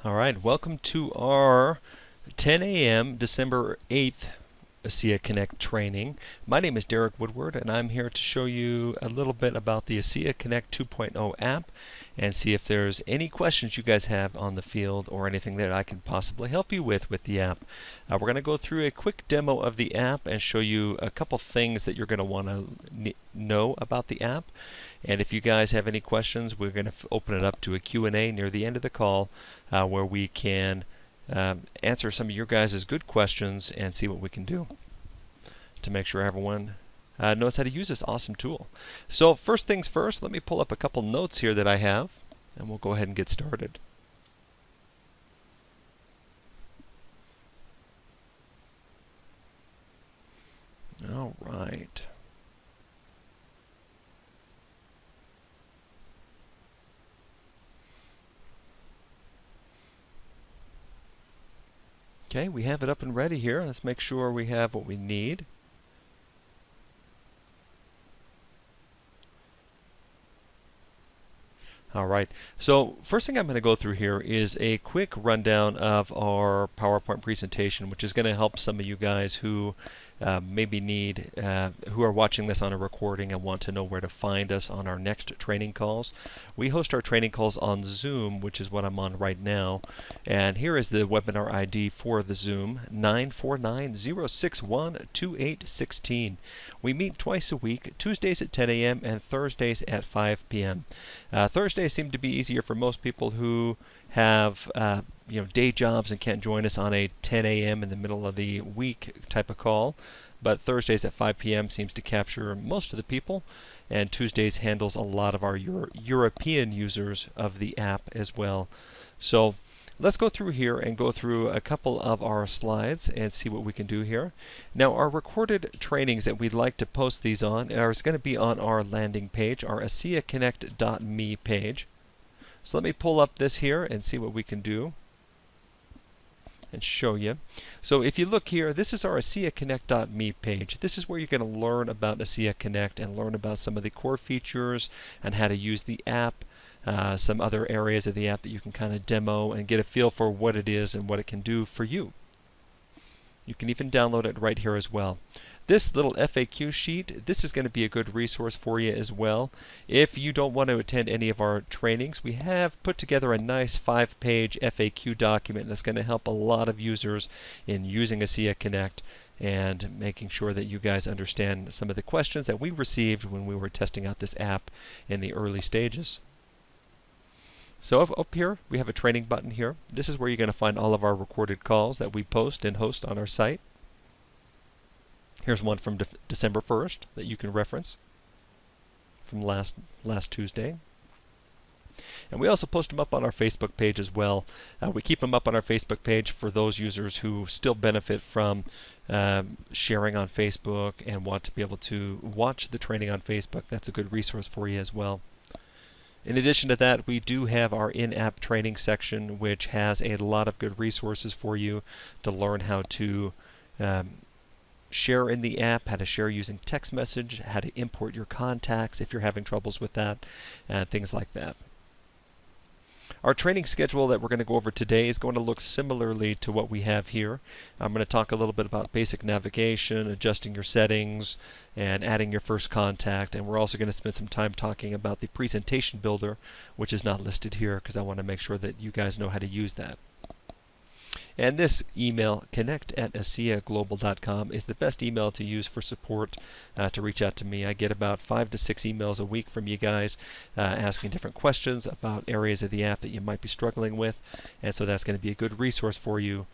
All right, welcome to our 10 a.m. December 8th ASEA Connect training. My name is Derek Woodward, and I'm here to show you a little bit about the ASEA Connect 2.0 app and see if there's any questions you guys have on the field or anything that I can possibly help you with the app. We're going to go through a quick demo of the app and show you a couple things that you're going to want to know about the app. And if you guys have any questions, we're going to open it up to a Q&A near the end of the call where we can answer some of your guys' good questions and see what we can do to make sure everyone knows how to use this awesome tool. So first things first, let me pull up a couple notes here that I have, and we'll go ahead and get started. All right. Okay, we have it up and ready here. Let's make sure we have what we need. All right, so first thing I'm going to go through here is a quick rundown of our PowerPoint presentation, which is going to help some of you guys who who are watching this on a recording and want to know where to find us on our next training calls. We host our training calls on Zoom, which is what I'm on right now. And here is the webinar ID for the Zoom, 949-061-2816. We meet twice a week, Tuesdays at 10 a.m. and Thursdays at 5 p.m. Thursdays seem to be easier for most people who have day jobs and can't join us on a 10 a.m. in the middle of the week type of call. But Thursdays at 5 p.m. seems to capture most of the people, and Tuesdays handles a lot of our European users of the app as well. So let's go through here and go through a couple of our slides and see what we can do here. Now, our recorded trainings that we'd like to post these on are going to be on our landing page, our ASEAConnect.me page. So let me pull up this here and see what we can do and show you. So if you look here, this is our ASEAConnect.me page. This is where you're going to learn about ASEA Connect and learn about some of the core features and how to use the app, some other areas of the app that you can kind of demo and get a feel for what it is and what it can do for you. You can even download it right here as well. This little FAQ sheet, this is going to be a good resource for you as well. If you don't want to attend any of our trainings, we have put together a nice 5-page FAQ document that's going to help a lot of users in using ASEA Connect and making sure that you guys understand some of the questions that we received when we were testing out this app in the early stages. So up here, we have a training button here. This is where you're going to find all of our recorded calls that we post and host on our site. Here's one from December 1st that you can reference from last Tuesday. And we also post them up on our Facebook page as well. We keep them up on our Facebook page for those users who still benefit from sharing on Facebook and want to be able to watch the training on Facebook. That's a good resource for you as well. In addition to that, we do have our in-app training section, which has a lot of good resources for you to learn how to share in the app, how to share using text message, how to import your contacts if you're having troubles with that, and things like that. Our training schedule that we're going to go over today is going to look similarly to what we have here. I'm going to talk a little bit about basic navigation, adjusting your settings, and adding your first contact. And we're also going to spend some time talking about the presentation builder, which is not listed here because I want to make sure that you guys know how to use that. And this email, connect@aseaglobal.com, is the best email to use for support to reach out to me. I get about 5 to 6 emails a week from you guys asking different questions about areas of the app that you might be struggling with. And so that's going to be a good resource for you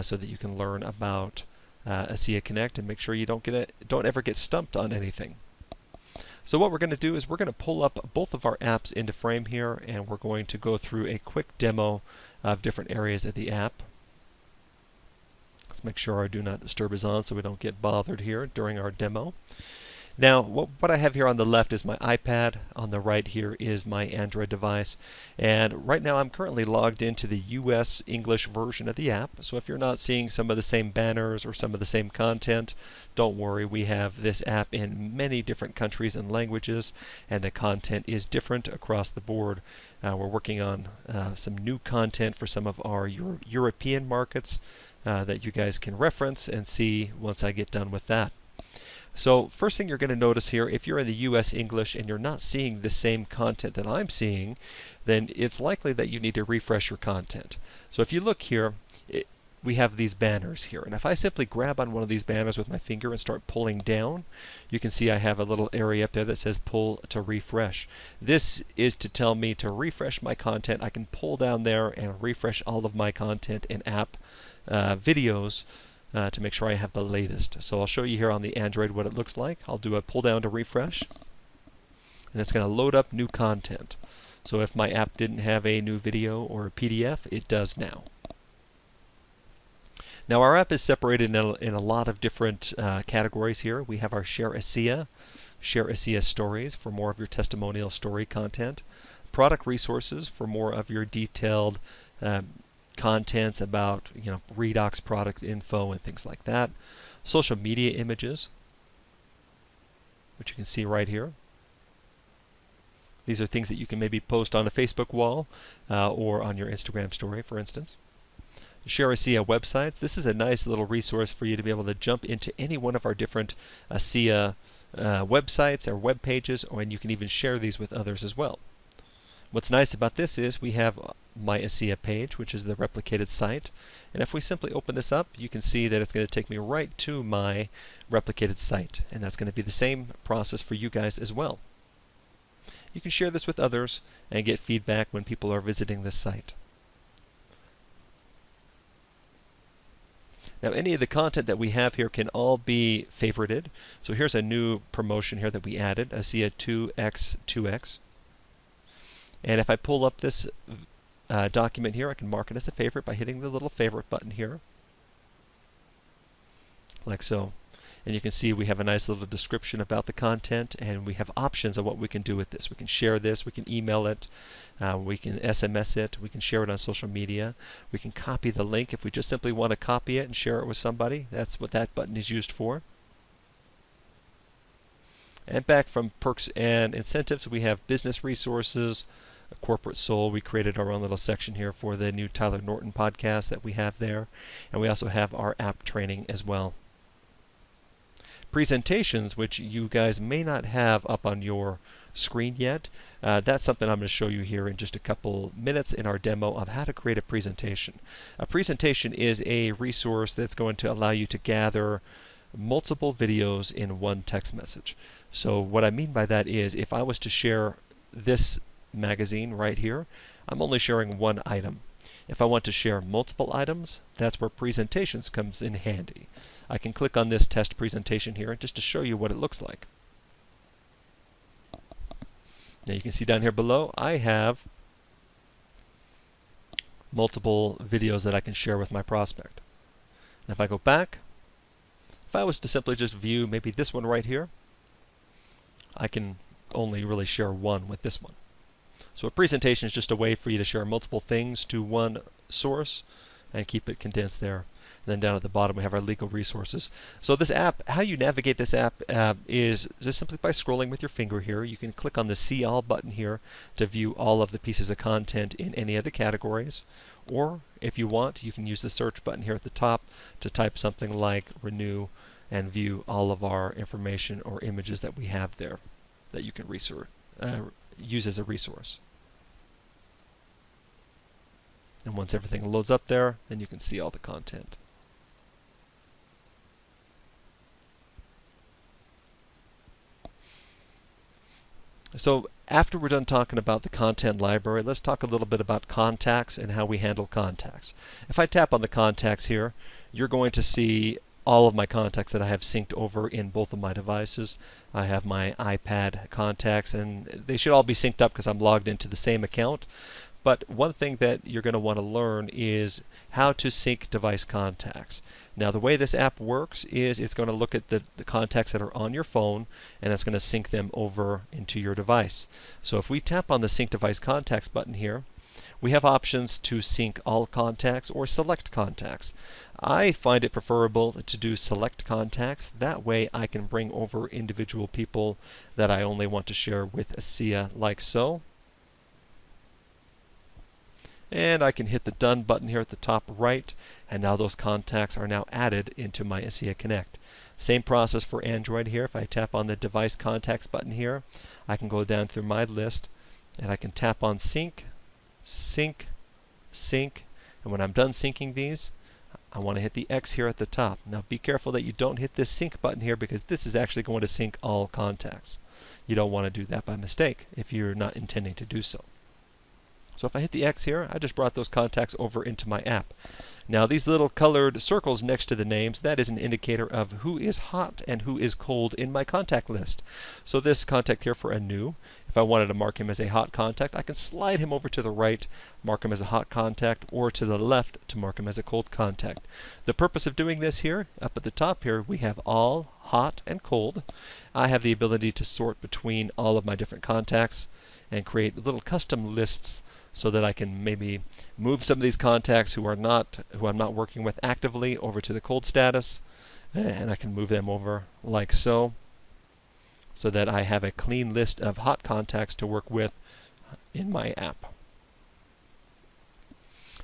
so that you can learn about ASEA Connect and make sure you don't ever get stumped on anything. So what we're going to do is we're going to pull up both of our apps into frame here, and we're going to go through a quick demo of different areas of the app. Let's make sure our Do Not Disturb is on so we don't get bothered here during our demo. Now, what I have here on the left is my iPad. On the right here is my Android device. And right now I'm currently logged into the US English version of the app. So if you're not seeing some of the same banners or some of the same content, don't worry. We have this app in many different countries and languages, and the content is different across the board. We're working on some new content for some of our European markets that you guys can reference and see once I get done with that. So first thing you're going to notice here, if you're in the US English and you're not seeing the same content that I'm seeing, then it's likely that you need to refresh your content. So if you look here, we have these banners here, and if I simply grab on one of these banners with my finger and start pulling down, you can see I have a little area up there that says pull to refresh. This is to tell me to refresh my content. I can pull down there and refresh all of my content and app videos to make sure I have the latest. So I'll show you here on the Android what it looks like. I'll do a pull down to refresh, and it's going to load up new content. So if my app didn't have a new video or a PDF, it does now. Now our app is separated in a lot of different categories here. We have our Share ASEA Stories for more of your testimonial story content, product resources for more of your detailed contents about Redox product info and things like that, social media images, which you can see right here. These are things that you can maybe post on a Facebook wall or on your Instagram story, for instance. Share ASEA websites. This is a nice little resource for you to be able to jump into any one of our different ASEA websites or web pages, and you can even share these with others as well. What's nice about this is we have my ASEA page, which is the replicated site, and if we simply open this up, you can see that it's going to take me right to my replicated site, and that's going to be the same process for you guys as well. You can share this with others and get feedback when people are visiting this site. Now any of the content that we have here can all be favorited. So here's a new promotion here that we added, ASEA 2x2x. And if I pull up this document here, I can mark it as a favorite by hitting the little favorite button here, like so. And you can see we have a nice little description about the content, and we have options on what we can do with this. We can share this, we can email it, we can SMS it, we can share it on social media, we can copy the link if we just simply want to copy it and share it with somebody. That's what that button is used for. And back from perks and incentives, we have business resources, a corporate soul. We created our own little section here for the new Tyler Norton podcast that we have there. And we also have our app training as well. Presentations, which you guys may not have up on your screen yet. That's something I'm going to show you here in just a couple minutes in our demo of how to create a presentation. A presentation is a resource that's going to allow you to gather multiple videos in one text message. So what I mean by that is if I was to share this magazine right here, I'm only sharing one item. If I want to share multiple items, that's where presentations comes in handy. I can click on this test presentation here just to show you what it looks like. Now you can see down here below I have multiple videos that I can share with my prospect. And if I go back, if I was to simply just view maybe this one right here, I can only really share one with this one. So a presentation is just a way for you to share multiple things to one source and keep it condensed there. And then down at the bottom we have our legal resources. So this app, how you navigate this app is just simply by scrolling with your finger here. You can click on the See All button here to view all of the pieces of content in any of the categories. Or if you want, you can use the search button here at the top to type something like renew and view all of our information or images that we have there that you can use as a resource. And once everything loads up there, then you can see all the content. So after we're done talking about the content library, let's talk a little bit about contacts and how we handle contacts. If I tap on the contacts here, you're going to see all of my contacts that I have synced over in both of my devices. I have my iPad contacts, and they should all be synced up because I'm logged into the same account. But one thing that you're going to want to learn is how to sync device contacts. Now the way this app works is it's going to look at the contacts that are on your phone, and it's going to sync them over into your device. So if we tap on the Sync Device Contacts button here, we have options to sync all contacts or select contacts. I find it preferable to do select contacts. That way I can bring over individual people that I only want to share with ASEA, like so. And I can hit the Done button here at the top right, and now those contacts are now added into my ASEA Connect. Same process for Android here. If I tap on the Device Contacts button here, I can go down through my list, and I can tap on Sync, Sync, Sync, and when I'm done syncing these, I want to hit the X here at the top. Now be careful that you don't hit this Sync button here, because this is actually going to sync all contacts. You don't want to do that by mistake if you're not intending to do so. So if I hit the X here, I just brought those contacts over into my app. Now these little colored circles next to the names, that is an indicator of who is hot and who is cold in my contact list. So this contact here for Anu, if I wanted to mark him as a hot contact, I can slide him over to the right, mark him as a hot contact, or to the left to mark him as a cold contact. The purpose of doing this here, up at the top here, we have all, hot, and cold. I have the ability to sort between all of my different contacts and create little custom lists so that I can maybe move some of these contacts who I'm not working with actively over to the cold status, and I can move them over like so that I have a clean list of hot contacts to work with in my app.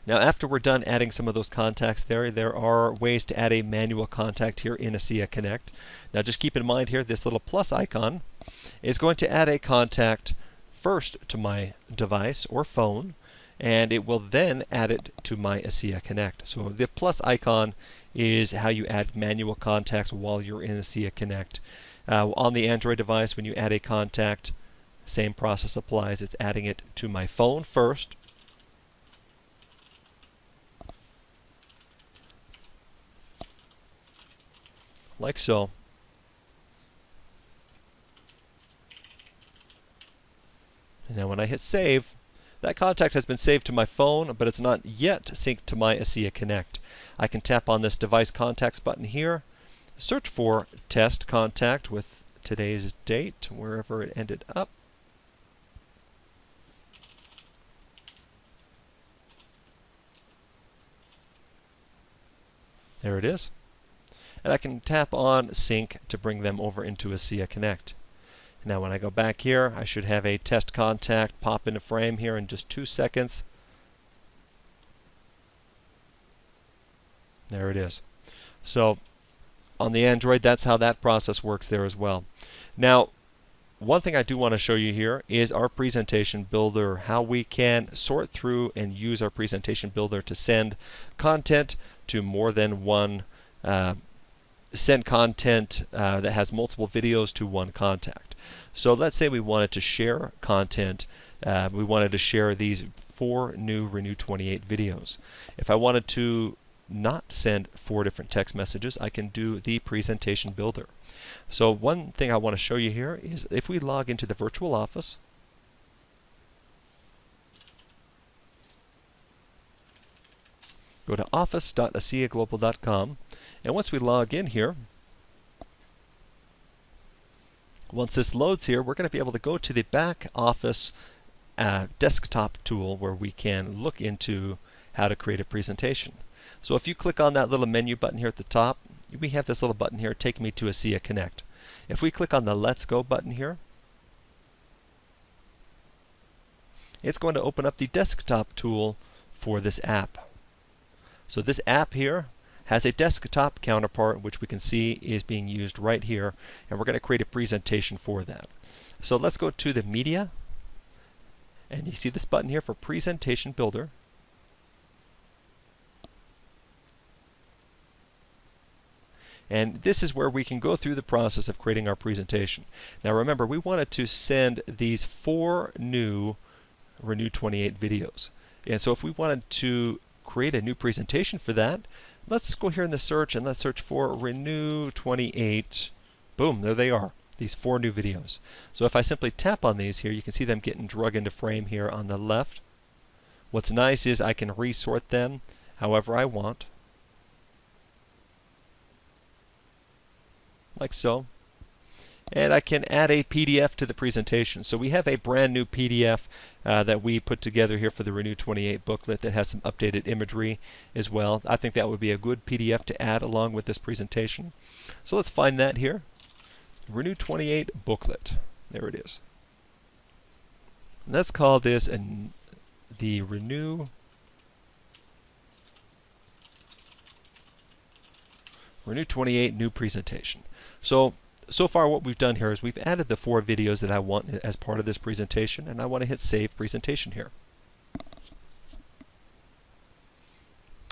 Now after we're done adding some of those contacts there are ways to add a manual contact here in ASEA Connect. Now just keep in mind here, this little plus icon is going to add a contact first to my device or phone, and it will then add it to my ASEA Connect. So the plus icon is how you add manual contacts while you're in ASEA Connect. On the Android device, when you add a contact, same process applies. It's adding it to my phone first, like so. And now when I hit save, that contact has been saved to my phone, but it's not yet synced to my ASEA Connect. I can tap on this Device Contacts button here, search for Test Contact with today's date, wherever it ended up. There it is. And I can tap on Sync to bring them over into ASEA Connect. Now when I go back here, I should have a test contact pop into frame here in just 2 seconds. There it is. So on the Android, that's how that process works there as well. Now, one thing I do want to show you here is our presentation builder, how we can sort through and use our presentation builder to send content to more than one, send content that has multiple videos to one contact. So let's say we wanted to share content. We wanted to share these 4 new Renew 28 videos. If I wanted to not send 4 different text messages, I can do the presentation builder. So one thing I want to show you here is if we log into the virtual office, go to office.aseaglobal.com, and once we log in here, once this loads here, we're going to be able to go to the back office desktop tool where we can look into how to create a presentation. So if you click on that little menu button here at the top, we have this little button here, take me to ASEA Connect. If we click on the Let's Go button here, it's going to open up the desktop tool for this app. So this app here has a desktop counterpart, which we can see is being used right here, and we're going to create a presentation for that. So let's go to the Media, and you see this button here for Presentation Builder. And this is where we can go through the process of creating our presentation. Now remember, we wanted to send these 4 new Renew 28 videos. And so if we wanted to create a new presentation for that, let's go here in the search and let's search for Renew 28. Boom, there they are, these 4 new videos. So if I simply tap on these here, you can see them getting drug into frame here on the left. What's nice is I can resort them however I want, like so. And I can add a PDF to the presentation. So we have a brand new PDF that we put together here for the Renew 28 booklet that has some updated imagery as well. I think that would be a good PDF to add along with this presentation. So let's find that here. Renew 28 booklet. There it is. Let's call this the Renew Renew 28, new presentation. So far what we've done here is we've added the 4 videos that I want as part of this presentation, and I want to hit Save Presentation here.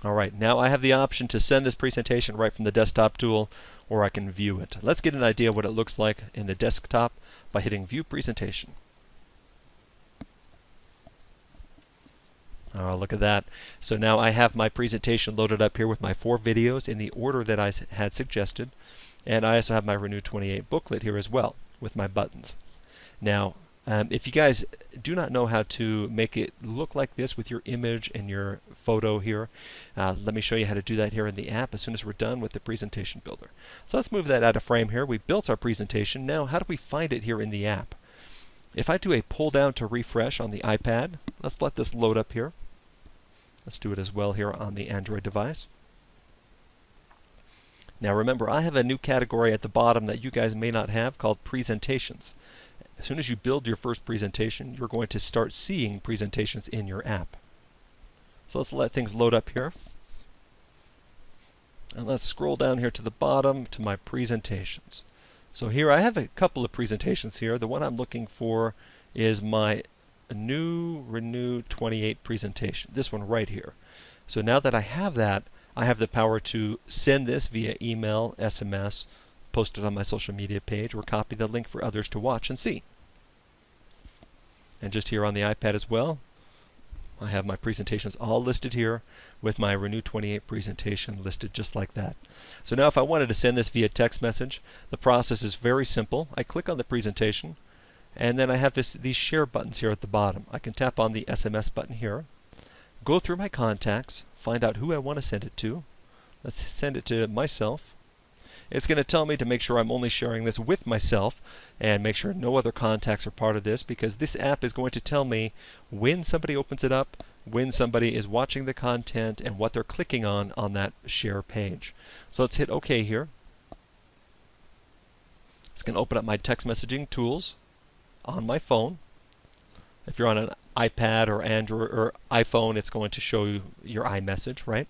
Alright, now I have the option to send this presentation right from the desktop tool, or I can view it. Let's get an idea of what it looks like in the desktop by hitting View Presentation. Oh, look at that. So now I have my presentation loaded up here with my 4 videos in the order that I had suggested. And I also have my Renew 28 booklet here as well with my buttons. Now, if you guys do not know how to make it look like this with your image and your photo here, let me show you how to do that here in the app as soon as we're done with the presentation builder. So let's move that out of frame here. We built our presentation. Now, how do we find it here in the app? If I do a pull down to refresh on the iPad, let's let this load up here. Let's do it as well here on the Android device. Now remember, I have a new category at the bottom that you guys may not have called Presentations. As soon as you build your first presentation, you're going to start seeing presentations in your app. So let's let things load up here. And let's scroll down here to the bottom to my presentations. So here I have a couple of presentations here. The one I'm looking for is my new Renew 28 presentation, this one right here. So now that I have that, I have the power to send this via email, SMS, post it on my social media page, or copy the link for others to watch and see. And just here on the iPad as well, I have my presentations all listed here with my Renew 28 presentation listed just like that. So now if I wanted to send this via text message, the process is very simple. I click on the presentation, and then I have these share buttons here at the bottom. I can tap on the SMS button here, go through my contacts, find out who I want to send it to. Let's send it to myself. It's going to tell me to make sure I'm only sharing this with myself and make sure no other contacts are part of this, because this app is going to tell me when somebody opens it up, when somebody is watching the content, and what they're clicking on that share page. So let's hit OK here. It's going to open up my text messaging tools on my phone. If you're on an iPad or Android or iPhone, it's going to show you your iMessage, right?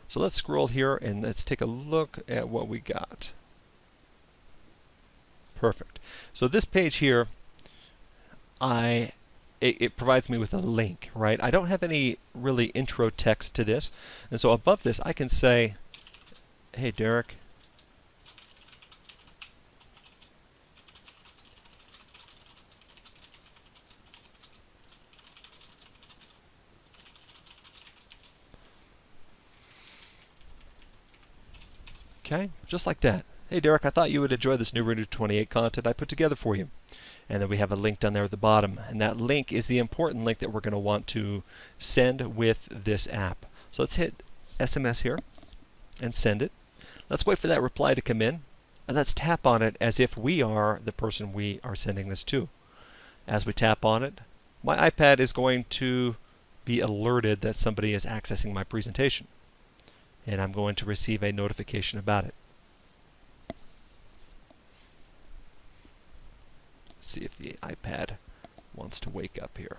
So let's scroll here and let's take a look at what we got. Perfect. So this page here, it provides me with a link, right? I don't have any really intro text to this, and so above this I can say, hey Derek, okay, just like that. Hey Derek, I thought you would enjoy this new Renew 28 content I put together for you. And then we have a link down there at the bottom, and that link is the important link that we're going to want to send with this app. So let's hit SMS here and send it. Let's wait for that reply to come in, and let's tap on it as if we are the person we are sending this to. As we tap on it, my iPad is going to be alerted that somebody is accessing my presentation, and I'm going to receive a notification about it. See if the iPad wants to wake up here.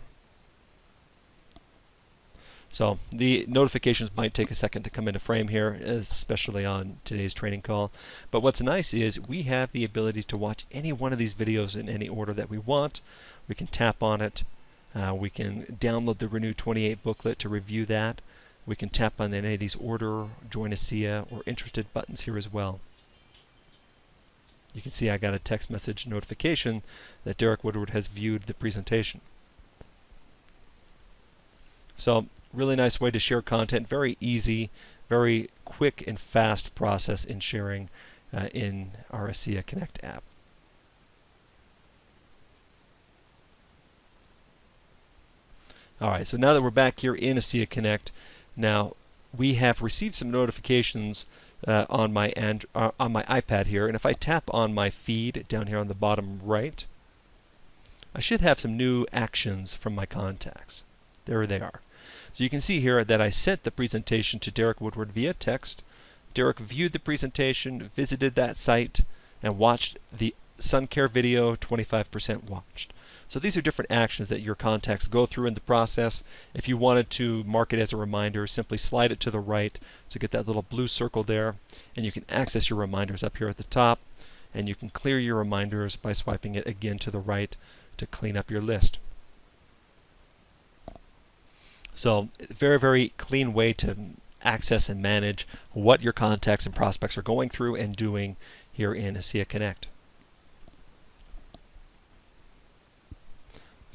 So the notifications might take a second to come into frame here, especially on today's training call. But what's nice is we have the ability to watch any one of these videos in any order that we want. We can tap on it. We can download the Renew 28 booklet to review that. We can tap on any of these order, join ASEA, or interested buttons here as well. You can see I got a text message notification that Derek Woodward has viewed the presentation. So really nice way to share content, very easy, very quick and fast process in sharing in our ASEA Connect app. Alright, so now that we're back here in ASEA Connect, now we have received some notifications on my iPad here, and if I tap on my feed down here on the bottom right, I should have some new actions from my contacts. There they are. So you can see here that I sent the presentation to Derek Woodward via text. Derek viewed the presentation, visited that site, and watched the sun care video, 25% watched. So these are different actions that your contacts go through in the process. If you wanted to mark it as a reminder, simply slide it to the right to get that little blue circle there, and you can access your reminders up here at the top, and you can clear your reminders by swiping it again to the right to clean up your list. So very, very clean way to access and manage what your contacts and prospects are going through and doing here in ASEA Connect.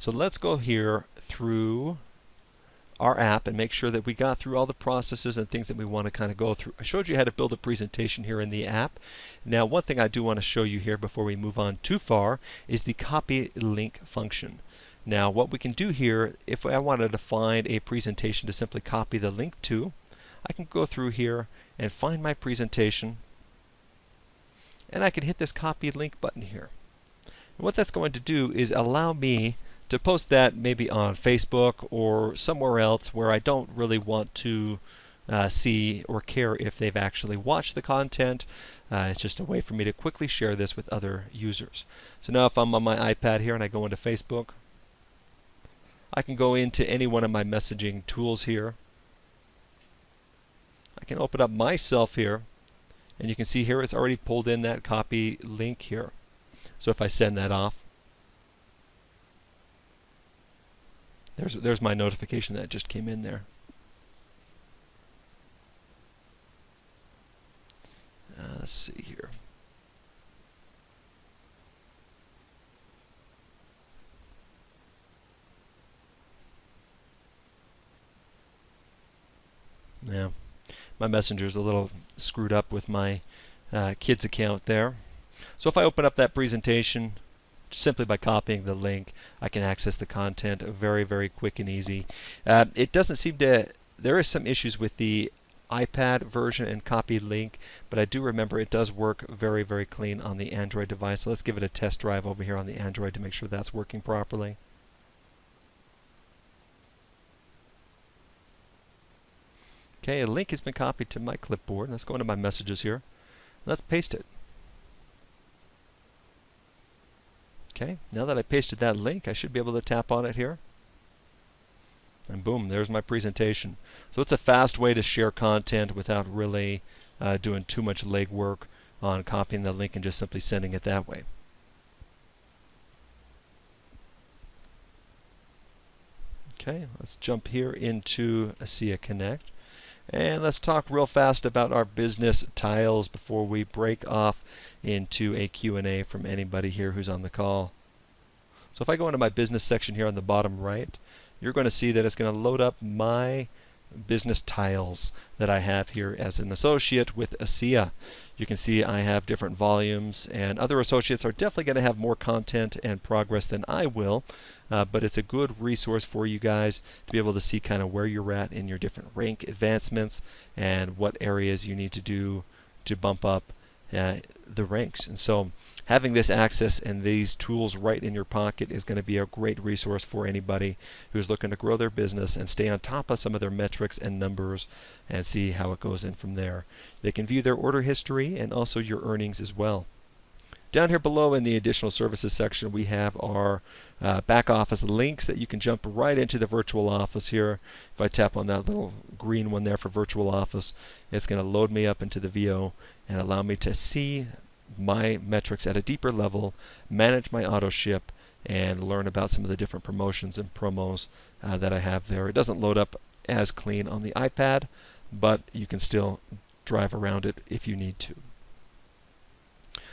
So let's go here through our app and make sure that we got through all the processes and things that we want to kind of go through. I showed you how to build a presentation here in the app. Now, one thing I do want to show you here before we move on too far is the copy link function. Now, what we can do here, if I wanted to find a presentation to simply copy the link to, I can go through here and find my presentation, and I can hit this copy link button here. And what that's going to do is allow me to post that maybe on Facebook or somewhere else where I don't really want to see or care if they've actually watched the content. It's just a way for me to quickly share this with other users. So now if I'm on my iPad here and I go into Facebook, I can go into any one of my messaging tools here. I can open up myself here, and you can see here it's already pulled in that copy link here. So if I send that off, there's my notification that just came in there. Let's see here. Yeah, my messenger's a little screwed up with my kids account there. So if I open up that presentation, simply by copying the link, I can access the content very, very quick and easy. It doesn't seem to, there is some issues with the iPad version and copy link, but I do remember it does work very, very clean on the Android device. So let's give it a test drive over here on the Android to make sure that's working properly. Okay, a link has been copied to my clipboard. Let's go into my messages here. Let's paste it. Okay, now that I pasted that link, I should be able to tap on it here. And boom, there's my presentation. So it's a fast way to share content without really doing too much legwork on copying the link and just simply sending it that way. Okay, let's jump here into ASEA Connect. And let's talk real fast about our business tiles before we break off into a Q&A from anybody here who's on the call. So if I go into my business section here on the bottom right, you're going to see that it's going to load up my business tiles that I have here as an associate with ASEA. You can see I have different volumes, and other associates are definitely going to have more content and progress than I will, but it's a good resource for you guys to be able to see kind of where you're at in your different rank advancements and what areas you need to do to bump up the ranks. And so having this access and these tools right in your pocket is going to be a great resource for anybody who's looking to grow their business and stay on top of some of their metrics and numbers and see how it goes in from there. They can view their order history and also your earnings as well. Down here below in the additional services section, we have our back office links that you can jump right into the virtual office here. If I tap on that little green one there for virtual office, it's going to load me up into the VO and allow me to see my metrics at a deeper level, manage my auto ship, and learn about some of the different promotions and promos that I have there. It doesn't load up as clean on the iPad, but you can still drive around it if you need to.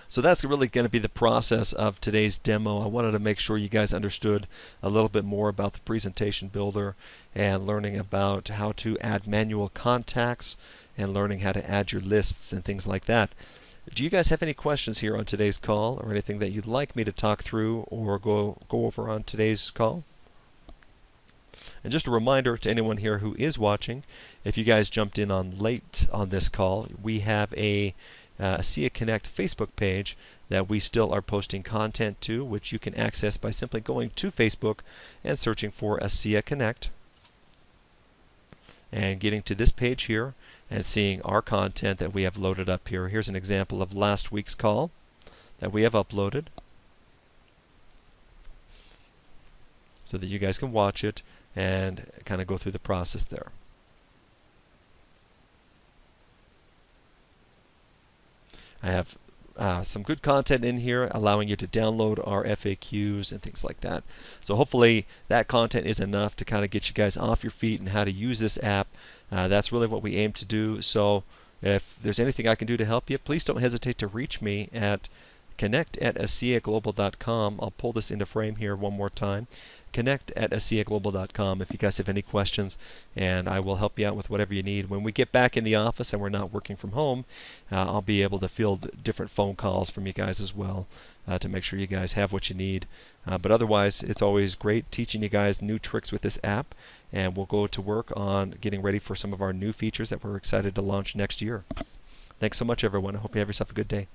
So that's really going to be the process of today's demo. I wanted to make sure you guys understood a little bit more about the presentation builder and learning about how to add manual contacts and learning how to add your lists and things like that. Do you guys have any questions here on today's call or anything that you'd like me to talk through or go over on today's call? And just a reminder to anyone here who is watching, if you guys jumped in on late on this call, we have a ASEA Connect Facebook page that we still are posting content to, which you can access by simply going to Facebook and searching for ASEA Connect and getting to this page here and seeing our content that we have loaded up here. Here's an example of last week's call that we have uploaded. so that you guys can watch it and kind of go through the process there. I have some good content in here allowing you to download our FAQs and things like that. So hopefully that content is enough to kind of get you guys off your feet and how to use this app. That's really what we aim to do. So if there's anything I can do to help you, please don't hesitate to reach me at connect@aseaglobal.com. I'll pull this into frame here one more time. Connect@aseaglobal.com if you guys have any questions, and I will help you out with whatever you need. When we get back in the office and we're not working from home, I'll be able to field different phone calls from you guys as well to make sure you guys have what you need. But otherwise, it's always great teaching you guys new tricks with this app, and we'll go to work on getting ready for some of our new features that we're excited to launch next year. Thanks so much, everyone. I hope you have yourself a good day.